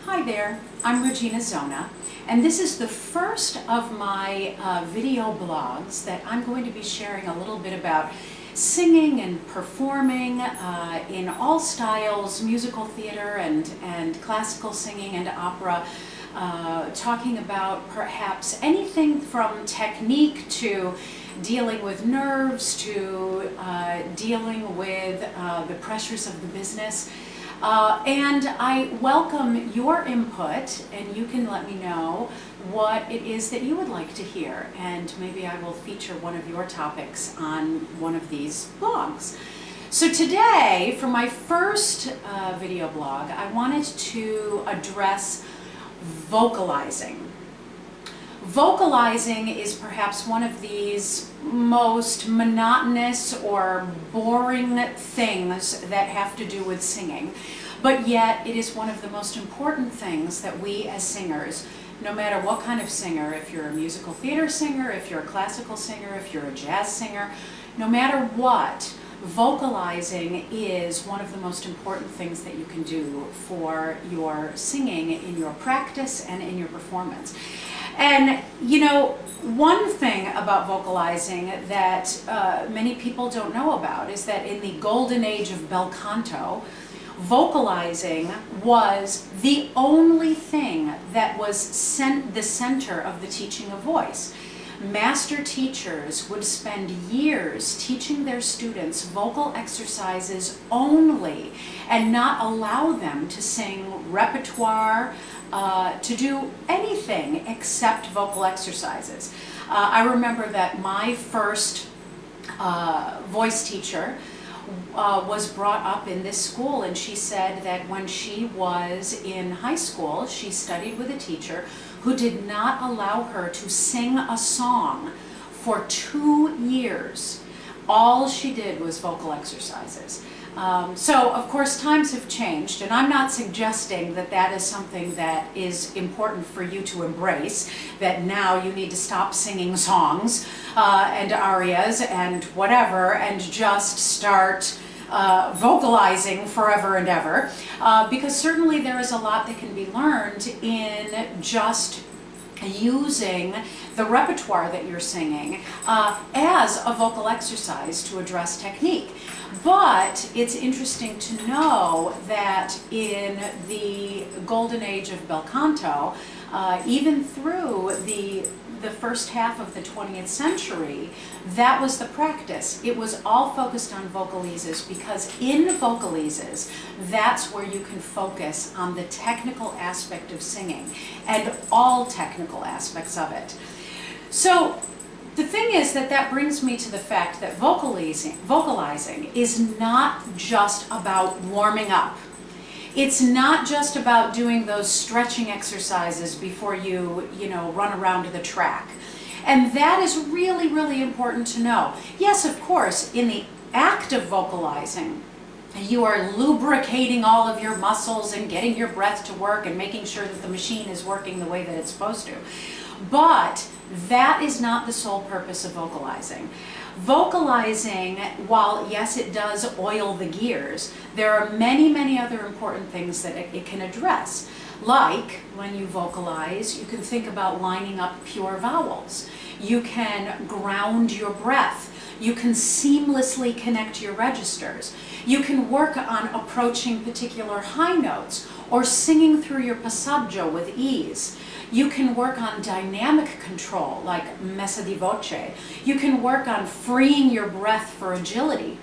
Hi there, I'm Regina Zona, and this is the first of my video blogs that I'm going to be sharing a little bit about singing and performing in all styles, musical theater and classical singing and opera, talking about perhaps anything from technique to dealing with nerves to dealing with the pressures of the business. And I welcome your input, and you can let me know what it is that you would like to hear, and maybe I will feature one of your topics on one of these blogs. So today, for my first video blog, I wanted to address vocalizing. Vocalizing is perhaps one of these most monotonous or boring things that have to do with singing, but yet it is one of the most important things that we as singers, no matter what kind of singer, if you're a musical theater singer, if you're a classical singer, if you're a jazz singer, no matter what, vocalizing is one of the most important things that you can do for your singing in your practice and in your performance. And you know, one thing about vocalizing that many people don't know about is that in the golden age of bel canto, vocalizing was the only thing that was the center of the teaching of voice. Master teachers would spend years teaching their students vocal exercises only and not allow them to sing repertoire, to do anything except vocal exercises. I remember that my first voice teacher was brought up in this school, and she said that when she was in high school, she studied with a teacher who did not allow her to sing a song for 2 years. All she did was vocal exercises. So, of course, times have changed, and I'm not suggesting that that is something that is important for you to embrace, that now you need to stop singing songs and arias and whatever and just start vocalizing forever and ever, because certainly there is a lot that can be learned in just using the repertoire that you're singing as a vocal exercise to address technique. But it's interesting to know that in the golden age of bel canto, even through the first half of the 20th century, that was the practice. It was all focused on vocalises, because in vocalises, that's where you can focus on the technical aspect of singing and all technical aspects of it. So the thing is that brings me to the fact that vocalizing is not just about warming up. It's not just about doing those stretching exercises before you run around to the track. And that is really, really important to know. Yes, of course, in the act of vocalizing, you are lubricating all of your muscles and getting your breath to work and making sure that the machine is working the way that it's supposed to. But that is not the sole purpose of vocalizing. Vocalizing, while yes, it does oil the gears, there are many, many other important things that it can address. Like, when you vocalize, you can think about lining up pure vowels. You can ground your breath. You can seamlessly connect your registers. You can work on approaching particular high notes or singing through your passaggio with ease. You can work on dynamic control, like messa di voce. You can work on freeing your breath for agility.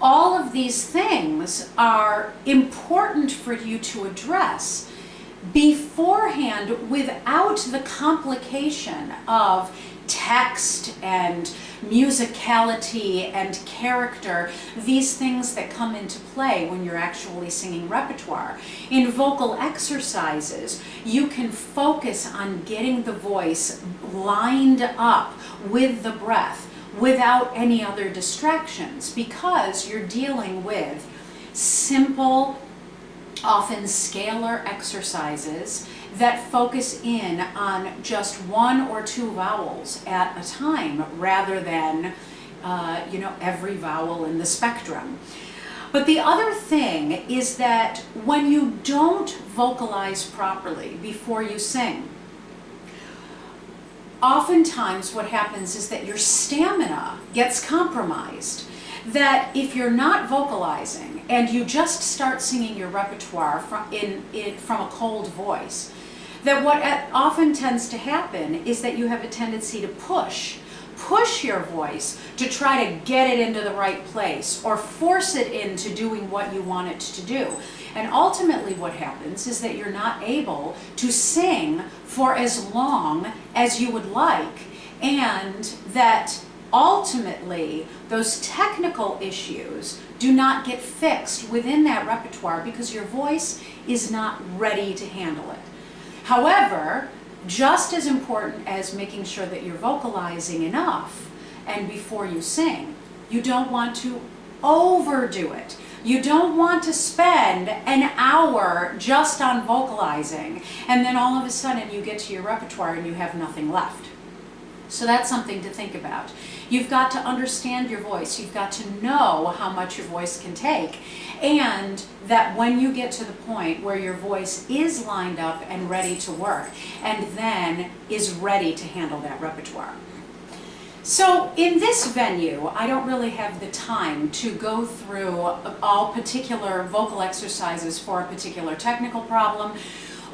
All of these things are important for you to address beforehand without the complication of text and musicality and character, these things that come into play when you're actually singing repertoire. In vocal exercises, you can focus on getting the voice lined up with the breath without any other distractions, because you're dealing with simple, often scalar exercises that focus in on just 1 or 2 vowels at a time, rather than every vowel in the spectrum. But the other thing is that when you don't vocalize properly before you sing, oftentimes what happens is that your stamina gets compromised. That if you're not vocalizing and you just start singing your repertoire from a cold voice, that what often tends to happen is that you have a tendency to push your voice to try to get it into the right place or force it into doing what you want it to do. And ultimately what happens is that you're not able to sing for as long as you would like, and that ultimately those technical issues do not get fixed within that repertoire because your voice is not ready to handle it. However, just as important as making sure that you're vocalizing enough and before you sing, you don't want to overdo it. You don't want to spend an hour just on vocalizing and then all of a sudden you get to your repertoire and you have nothing left. So that's something to think about. You've got to understand your voice. You've got to know how much your voice can take, and that when you get to the point where your voice is lined up and ready to work, and then is ready to handle that repertoire. So in this venue, I don't really have the time to go through all particular vocal exercises for a particular technical problem,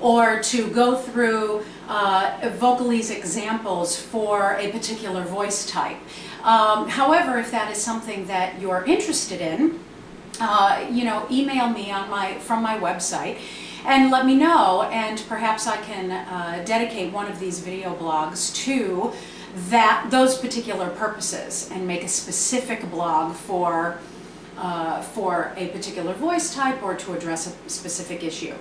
or to go through vocalese examples for a particular voice type. However, if that is something that you're interested in, email me from my website and let me know, and perhaps I can dedicate one of these video blogs to those particular purposes and make a specific blog for a particular voice type or to address a specific issue.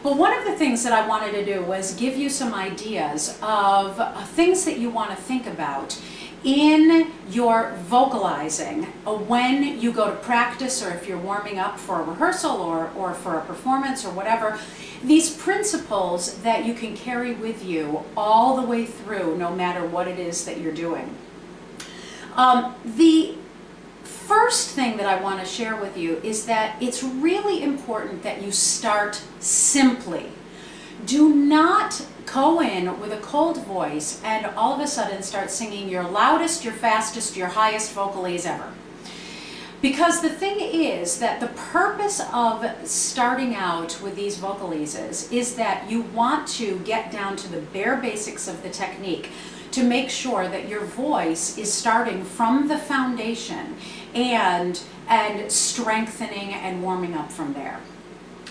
But one of the things that I wanted to do was give you some ideas of things that you want to think about in your vocalizing when you go to practice, or if you're warming up for a rehearsal or for a performance or whatever. These principles that you can carry with you all the way through, no matter what it is that you're doing. The first thing that I want to share with you is that it's really important that you start simply. Do not go in with a cold voice and all of a sudden start singing your loudest, your fastest, your highest vocalese ever. Because the thing is that the purpose of starting out with these vocaleses is that you want to get down to the bare basics of the technique to make sure that your voice is starting from the foundation and strengthening and warming up from there.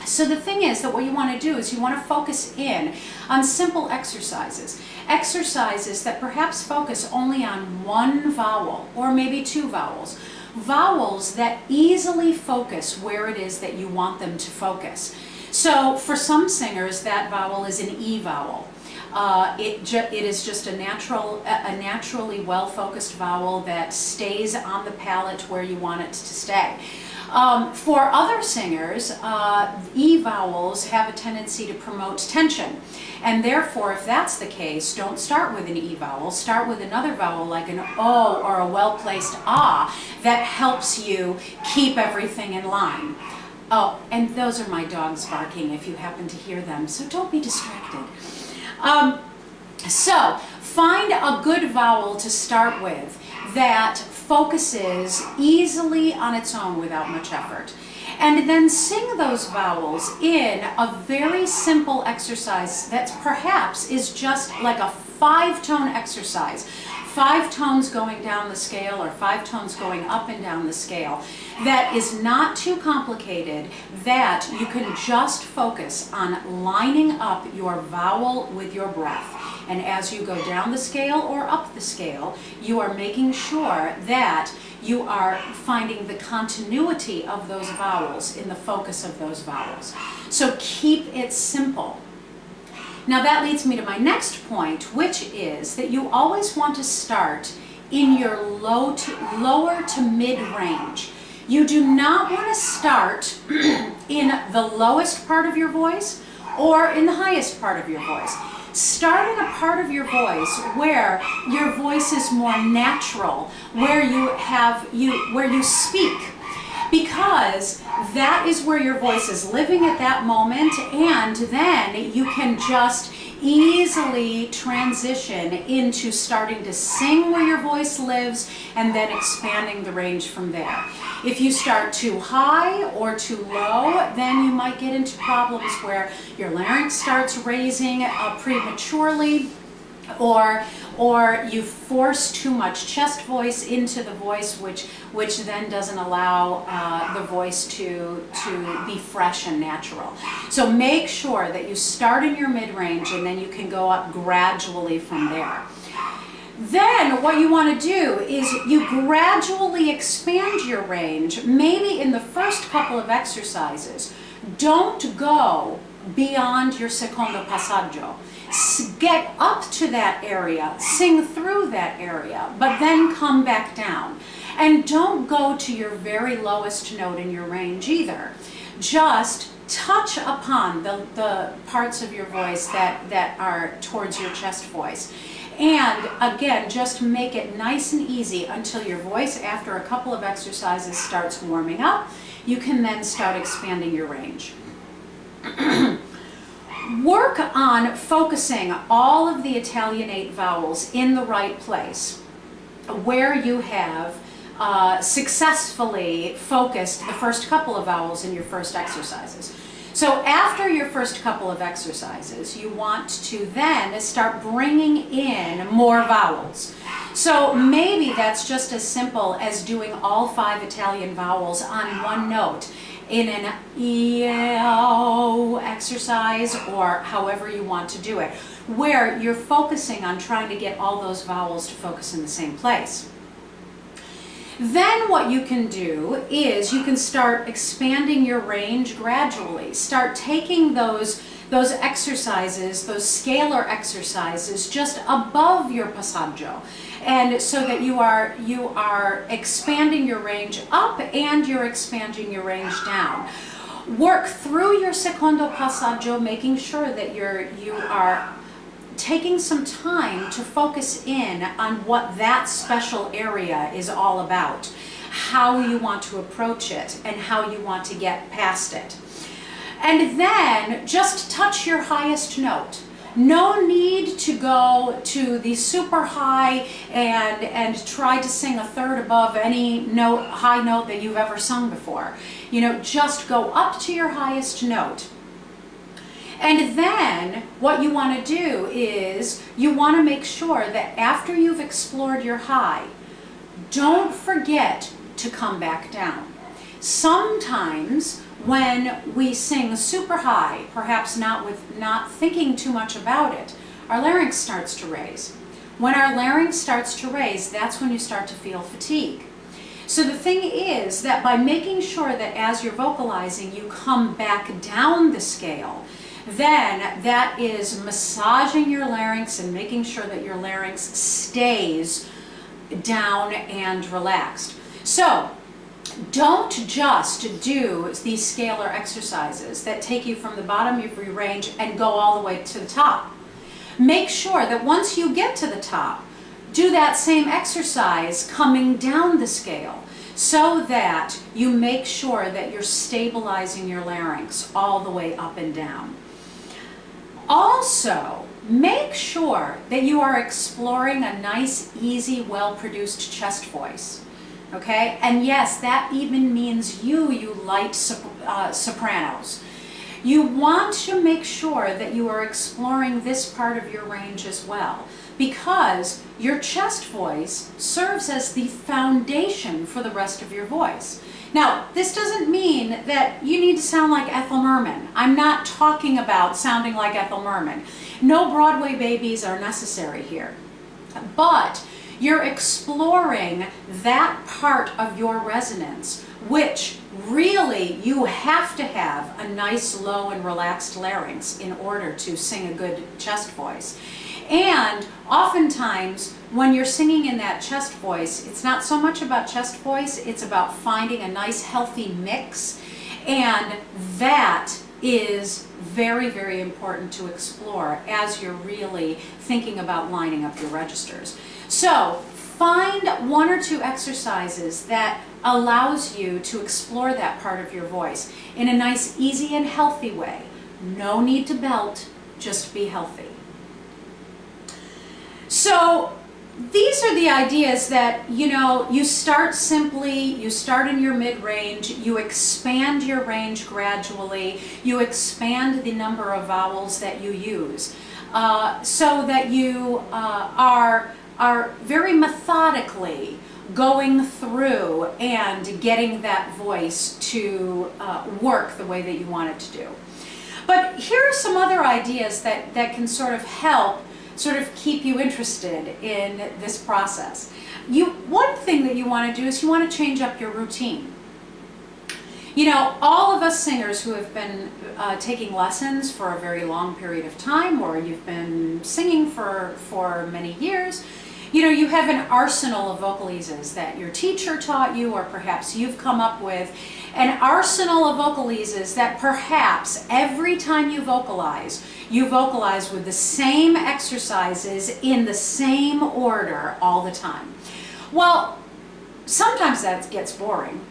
So the thing is that what you want to do is you want to focus in on simple exercises. Exercises that perhaps focus only on one vowel or maybe two vowels. Vowels that easily focus where it is that you want them to focus. So for some singers, that vowel is an E vowel. It is just a naturally well-focused vowel that stays on the palate where you want it to stay. For other singers, E vowels have a tendency to promote tension, and therefore, if that's the case, don't start with an E vowel. Start with another vowel like an O or a well-placed Ah that helps you keep everything in line. Oh, and those are my dogs barking if you happen to hear them, so don't be distracted. So find a good vowel to start with that focuses easily on its own without much effort. And then sing those vowels in a very simple exercise that perhaps is just like a 5-tone exercise. 5 tones going down the scale or 5 tones going up and down the scale. That is not too complicated, that you can just focus on lining up your vowel with your breath. And as you go down the scale or up the scale, you are making sure that you are finding the continuity of those vowels in the focus of those vowels. So keep it simple. Now that leads me to my next point, which is that you always want to start in your lower to mid range. You do not want to start in the lowest part of your voice or in the highest part of your voice. Start in a part of your voice where your voice is more natural, where you speak. because that is where your voice is living at that moment, and then you can just easily transition into starting to sing where your voice lives and then expanding the range from there. If you start too high or too low, then you might get into problems where your larynx starts raising prematurely, or you force too much chest voice into the voice, which then doesn't allow the voice to be fresh and natural. So make sure that you start in your mid-range and then you can go up gradually from there. Then what you want to do is you gradually expand your range, maybe in the first couple of exercises. Don't go beyond your secondo passaggio. Get up to that area, sing through that area, but then come back down. And don't go to your very lowest note in your range either. Just touch upon the parts of your voice that are towards your chest voice. And again, just make it nice and easy until your voice, after a couple of exercises, starts warming up. You can then start expanding your range. Work on focusing all of the Italianate vowels in the right place, where you have successfully focused the first couple of vowels in your first exercises. So after your first couple of exercises, you want to then start bringing in more vowels. So maybe that's just as simple as doing all 5 Italian vowels on one note in an EO exercise, or however you want to do it, where you're focusing on trying to get all those vowels to focus in the same place. Then what you can do is you can start expanding your range gradually. Start taking those exercises, those scalar exercises, just above your passaggio, and so that you are expanding your range up and you're expanding your range down. Work through your secondo passaggio, making sure that you are taking some time to focus in on what that special area is all about, how you want to approach it, and how you want to get past it. And then just touch your highest note. No need to go to the super high and try to sing a third above any high note that you've ever sung before. You know, just go up to your highest note. And then what you want to do is you want to make sure that after you've explored your high, don't forget to come back down. Sometimes when we sing super high, perhaps not thinking too much about it, our larynx starts to raise. When our larynx starts to raise, that's when you start to feel fatigue. So the thing is that by making sure that as you're vocalizing, you come back down the scale, then that is massaging your larynx and making sure that your larynx stays down and relaxed. So don't just do these scalar exercises that take you from the bottom of your range and go all the way to the top. Make sure that once you get to the top, do that same exercise coming down the scale, so that you make sure that you're stabilizing your larynx all the way up and down. Also, make sure that you are exploring a nice, easy, well-produced chest voice. Okay? And yes, that even means you light sopranos. You want to make sure that you are exploring this part of your range as well, because your chest voice serves as the foundation for the rest of your voice. Now, this doesn't mean that you need to sound like Ethel Merman. I'm not talking about sounding like Ethel Merman. No Broadway babies are necessary here. But you're exploring that part of your resonance, which really you have to have a nice, low, and relaxed larynx in order to sing a good chest voice. And oftentimes, when you're singing in that chest voice, it's not so much about chest voice, it's about finding a nice, healthy mix. And that is very, very important to explore as you're really thinking about lining up your registers. So find one or two exercises that allows you to explore that part of your voice in a nice, easy, and healthy way. No need to belt, just be healthy. So these are the ideas that, you know, you start simply, you start in your mid-range, you expand your range gradually, you expand the number of vowels that you use, so that you are very methodically going through and getting that voice to work the way that you want it to do. But here are some other ideas that can sort of help keep you interested in this process. One thing that you want to do is you want to change up your routine. You know, all of us singers who have been taking lessons for a very long period of time, or you've been singing for many years, you know, you have an arsenal of vocalises that your teacher taught you, or perhaps you've come up with an arsenal of vocalises that perhaps every time you vocalize with the same exercises in the same order all the time. Well, sometimes that gets boring,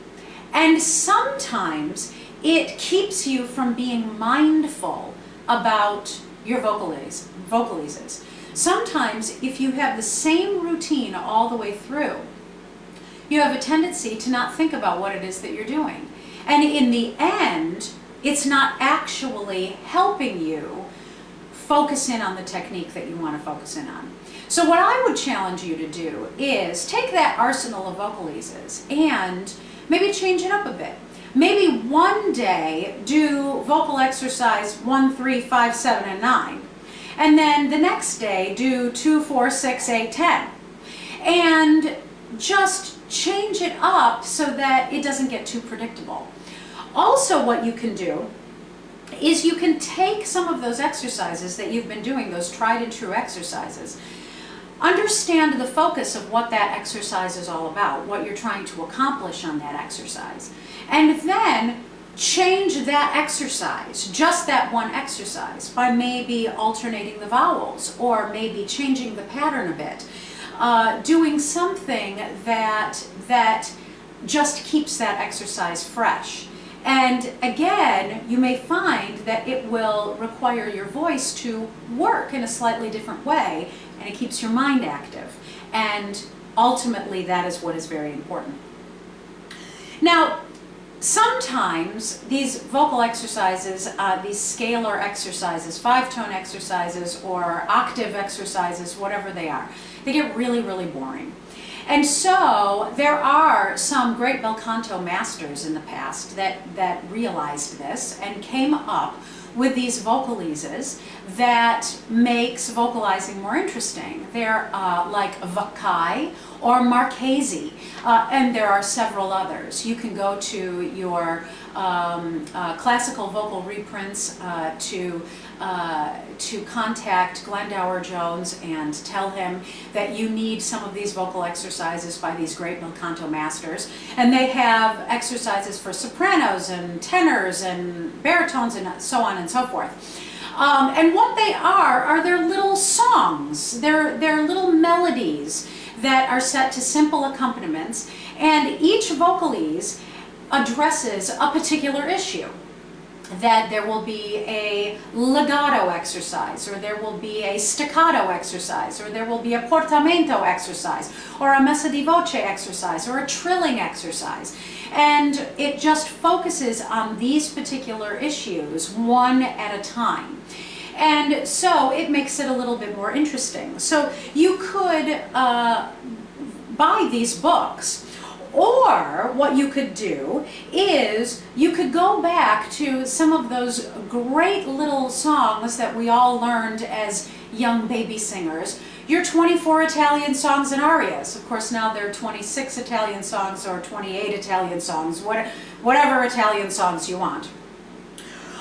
and sometimes it keeps you from being mindful about your vocalises. Sometimes if you have the same routine all the way through, you have a tendency to not think about what it is that you're doing. And in the end, it's not actually helping you focus in on the technique that you want to focus in on. So what I would challenge you to do is take that arsenal of vocalises and maybe change it up a bit. Maybe one day do vocal exercise 1, 3, 5, 7, and 9. And then the next day do 2, 4, 6, 8, 10. And just change it up so that it doesn't get too predictable. Also, what you can do is you can take some of those exercises that you've been doing, those tried and true exercises, understand the focus of what that exercise is all about, what you're trying to accomplish on that exercise, and then change that exercise, just that one exercise, by maybe alternating the vowels, or maybe changing the pattern a bit, doing something that just keeps that exercise fresh. And again, you may find that it will require your voice to work in a slightly different way, and it keeps your mind active. And ultimately, that is what is very important. Now, sometimes these vocal exercises, these scalar exercises, 5-tone exercises, or octave exercises, whatever they are, they get really, really boring. And so there are some great bel canto masters in the past that realized this and came up with these vocalises that makes vocalizing more interesting. They're like Vocai or Marchesi, and there are several others. You can go to your classical vocal reprints to contact Glendower Jones and tell him that you need some of these vocal exercises by these great bel canto masters. And they have exercises for sopranos and tenors and baritones and so on and so forth. And what they are their little songs, they're little melodies that are set to simple accompaniments, and each vocalise addresses a particular issue. That there will be a legato exercise, or there will be a staccato exercise, or there will be a portamento exercise, or a messa di voce exercise, or a trilling exercise. And it just focuses on these particular issues one at a time. And so it makes it a little bit more interesting. So you could buy these books. Or what you could do is you could go back to some of those great little songs that we all learned as young baby singers. Your 24 Italian songs and arias. Of course, now there are 26 Italian songs or 28 Italian songs, whatever Italian songs you want.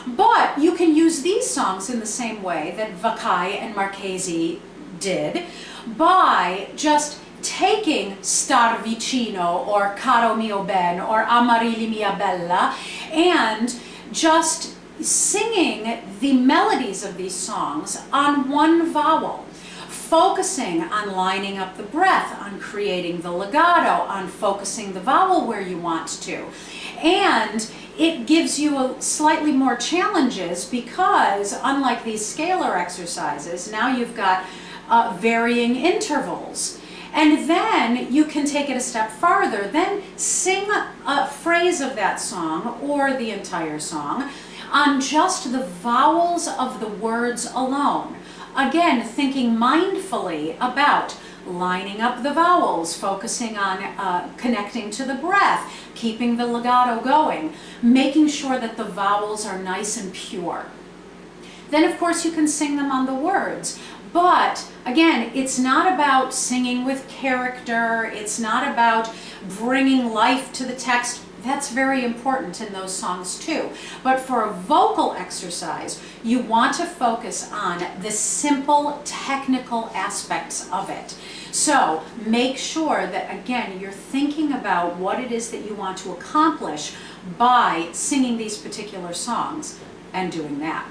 But you can use these songs in the same way that Vocai and Marchesi did, by just taking Star Vicino or Caro mio ben or Amarilli mia bella and just singing the melodies of these songs on one vowel. focusing on lining up the breath, on creating the legato, on focusing the vowel where you want to. And it gives you slightly more challenges because unlike these scalar exercises, now you've got varying intervals. And then you can take it a step farther, then sing a phrase of that song or the entire song on just the vowels of the words alone. Again, thinking mindfully about lining up the vowels, focusing on connecting to the breath, keeping the legato going, making sure that the vowels are nice and pure. Then of course you can sing them on the words. But again, it's not about singing with character, it's not about bringing life to the text. That's very important in those songs too. But for a vocal exercise, you want to focus on the simple technical aspects of it. So make sure that, again, you're thinking about what it is that you want to accomplish by singing these particular songs and doing that.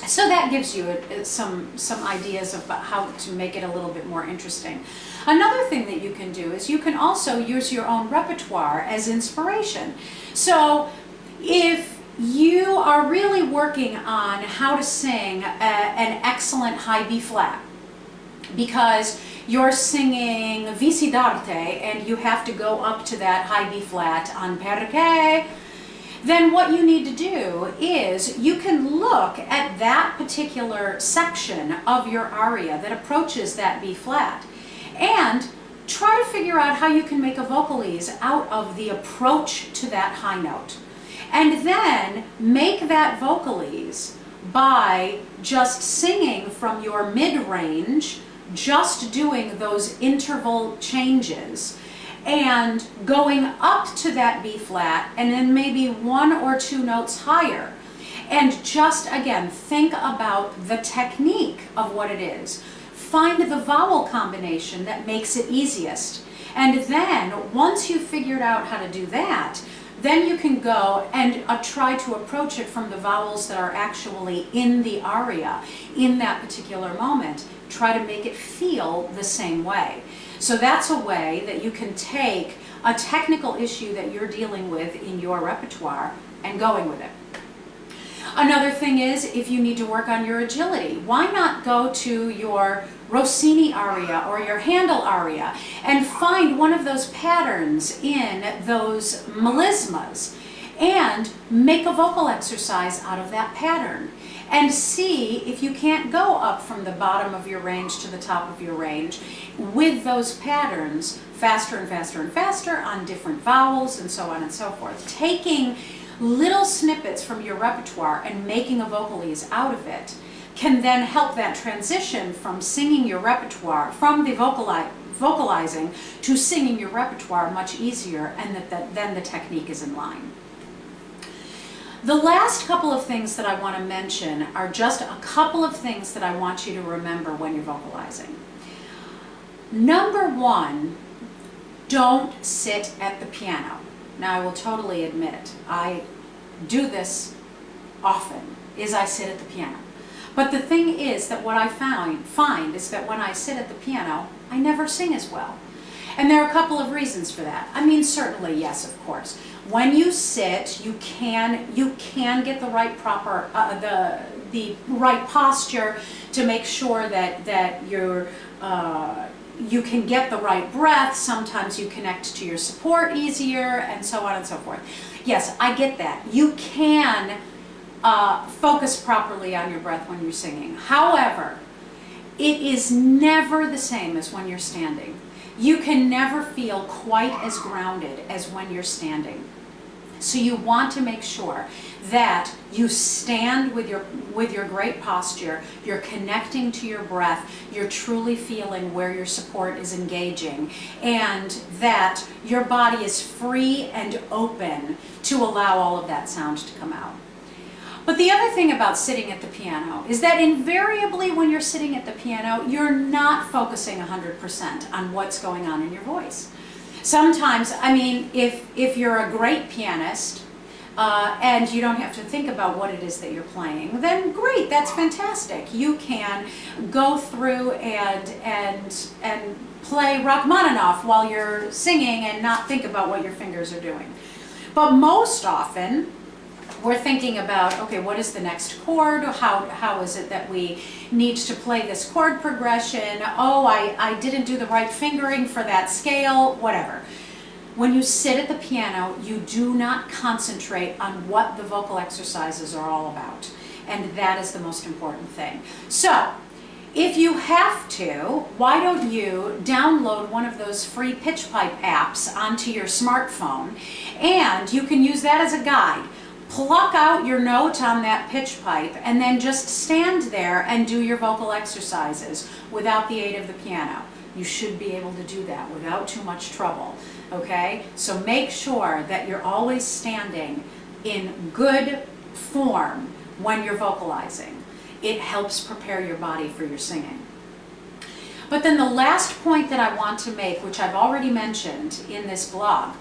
So that gives you some ideas about how to make it a little bit more interesting. Another thing that you can do is you can also use your own repertoire as inspiration. So if you are really working on how to sing an excellent high B flat, because you're singing Vici d'arte and you have to go up to that high B flat on perché, then what you need to do is you can look at that particular section of your aria that approaches that B flat and try to figure out how you can make a vocalise out of the approach to that high note. And then make that vocalise by just singing from your mid-range, just doing those interval changes, and going up to that B flat and then maybe 1 or 2 notes higher. And just again, think about the technique of what it is. Find the vowel combination that makes it easiest. And then once you've figured out how to do that, then you can go and try to approach it from the vowels that are actually in the aria in that particular moment. Try to make it feel the same way. So that's a way that you can take a technical issue that you're dealing with in your repertoire and going with it. Another thing is, if you need to work on your agility, why not go to your Rossini aria or your Handel aria and find one of those patterns in those melismas and make a vocal exercise out of that pattern. And see if you can't go up from the bottom of your range to the top of your range with those patterns faster and faster and faster on different vowels and so on and so forth. Taking little snippets from your repertoire and making a vocalise out of it can then help that transition from singing your repertoire, from the vocalizing to singing your repertoire much easier, and then the technique is in line. The last couple of things that I want to mention are just a couple of things that I want you to remember when you're vocalizing. Number one, don't sit at the piano. Now I will totally admit, I do this often, is I sit at the piano. But the thing is that what I find is that when I sit at the piano, I never sing as well. And there are a couple of reasons for that. I mean, certainly, yes, of course. When you sit, you can get the right the right posture to make sure that you can get the right breath. Sometimes you connect to your support easier, and so on and so forth. Yes, I get that. You can focus properly on your breath when you're singing. However, it is never the same as when you're standing. You can never feel quite as grounded as when you're standing. So you want to make sure that you stand with your great posture, you're connecting to your breath, you're truly feeling where your support is engaging, and that your body is free and open to allow all of that sound to come out. But the other thing about sitting at the piano is that invariably when you're sitting at the piano, you're not focusing 100% on what's going on in your voice. Sometimes, I mean, if you're a great pianist, and you don't have to think about what it is that you're playing, then great, that's fantastic. You can go through and play Rachmaninoff while you're singing and not think about what your fingers are doing. But most often, we're thinking about, okay, what is the next chord? How is it that we need to play this chord progression? Oh, I didn't do the right fingering for that scale, whatever. When you sit at the piano, you do not concentrate on what the vocal exercises are all about. And that is the most important thing. So, if you have to, why don't you download one of those free pitch pipe apps onto your smartphone, and you can use that as a guide. Pluck out your note on that pitch pipe and then just stand there and do your vocal exercises without the aid of the piano. You should be able to do that without too much trouble, okay? So make sure that you're always standing in good form when you're vocalizing. It helps prepare your body for your singing. But then the last point that I want to make, which I've already mentioned in this blog,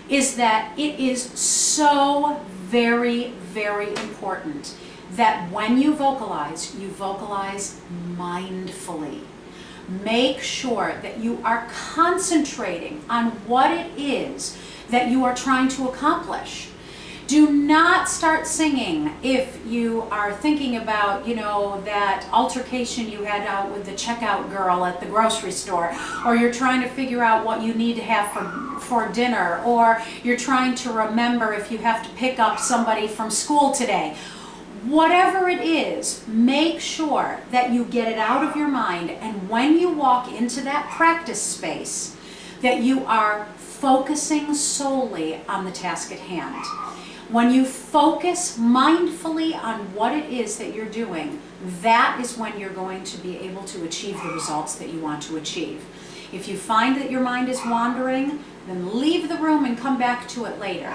is that it is so very, very important that when you vocalize mindfully. Make sure that you are concentrating on what it is that you are trying to accomplish. Do not start singing if you are thinking about, that altercation you had out with the checkout girl at the grocery store, or you're trying to figure out what you need to have for dinner, or you're trying to remember if you have to pick up somebody from school today. Whatever it is, make sure that you get it out of your mind, and when you walk into that practice space, that you are focusing solely on the task at hand. When you focus mindfully on what it is that you're doing, that is when you're going to be able to achieve the results that you want to achieve. If you find that your mind is wandering, then leave the room and come back to it later.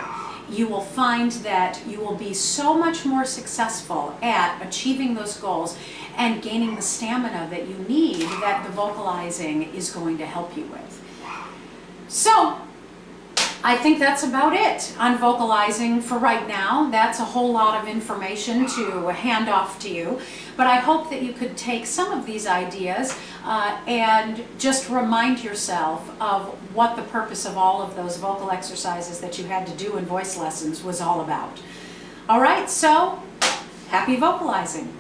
You will find that you will be so much more successful at achieving those goals and gaining the stamina that you need, that the vocalizing is going to help you with. So, I think that's about it on vocalizing for right now. That's a whole lot of information to hand off to you, but I hope that you could take some of these ideas and just remind yourself of what the purpose of all of those vocal exercises that you had to do in voice lessons was all about. All right, so happy vocalizing.